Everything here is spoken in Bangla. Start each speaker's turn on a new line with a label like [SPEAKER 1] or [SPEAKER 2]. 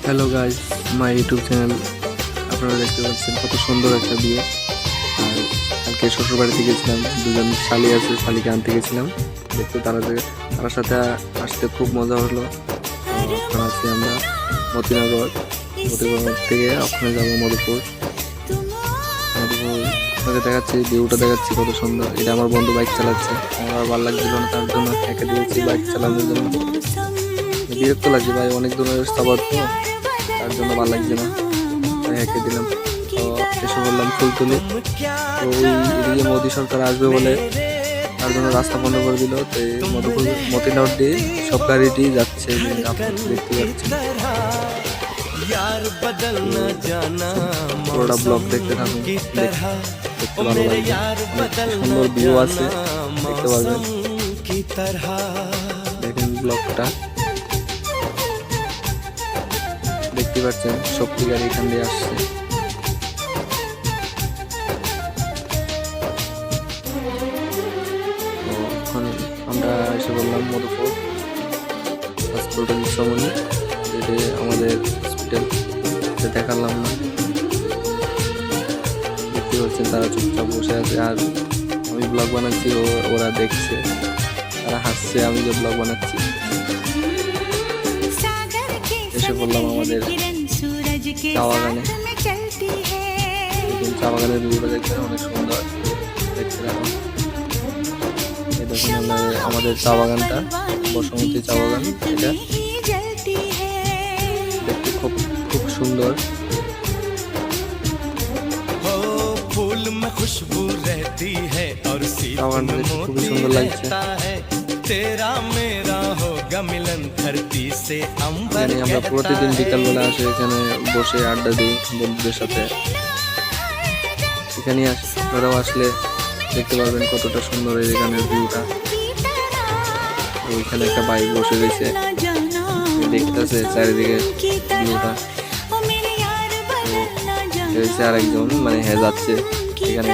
[SPEAKER 1] Hello guys, my YouTube channel. আপনারা দেখতে পাচ্ছেন কত সুন্দর একটা বিয়ে। আর কালকে শ্বশুর বাড়িতে গেছিলাম, দুজন শালি আছে, শালিকে আনতে গেছিলাম। দেখতে তার সাথে আসতে খুব মজা হলো। তো এখন আছি আমরা মতিনগর থেকে ওখানে যাবো মধুপুর। আপনাকে দেখাচ্ছি, ভিউটা দেখাচ্ছি কত সুন্দর। এটা আমার বন্ধু বাইক চালাচ্ছে, আমার ভালো লাগছিল না, তার জন্য একে দিয়েছি বাইক চালানোর জন্য। বিরক্ত লাগছে ভাই, অনেক ধরনের সাবাদ তো, তার জন্য ভালো লাগছে না, তাই একে দিলাম। তো এসে বললাম ফুলতলি। তো এদিকে মোদী সরকার আসবে বলে তার জন্য রাস্তা বন্ধ করে দিল। তো মতিনগর দিয়ে সব গাড়িটি যাচ্ছে, দেখতে পাচ্ছেন। পুরোটা ব্লগ দেখতে থাকুন, দেখতে ভালো লাগবে। সুন্দর ভিউ আছে, দেখতে পারবেন। দেখেন ব্লগটা, দেখতে পাচ্ছেন শক্তি গাড়ি এখান দিয়ে আসছে। তো এখন আমরা এসে বললাম মধুপুর হসপিটাল সমনি, যেটি আমাদের হসপিটাল, দেখালাম না। দেখতে পাচ্ছেন তারা চুপচাপ বসে আছে, আর আমি ব্লগ বানাচ্ছি, ওরা দেখছে, তারা হাসছে আমি যে ব্লগ বানাচ্ছি। এসে বললাম আমাদের চা বাগানে। চা বাগানের ভিউটা দেখবেন, অনেক সুন্দর দেখতে থাকুন। এই দেখুন আমাদের চা বাগানটা, বসমতী চা বাগান। এটা দেখতে খুব খুব সুন্দর। চা বাগানটা দেখতে খুবই সুন্দর লাগছে। আমরা প্রতিদিন বিকালবেলা আসে এখানে বসে আড্ডা দিই বন্ধুদের সাথে। এখানে আপনারাও আসলে দেখতে পারবেন কতটা সুন্দর এই এখানের ভিউটা। ওইখানে একটা বাইক বসে রয়েছে, দেখতেছে চারিদিকে ভিউটা। তো আরেকজন মানে যাচ্ছে এখানে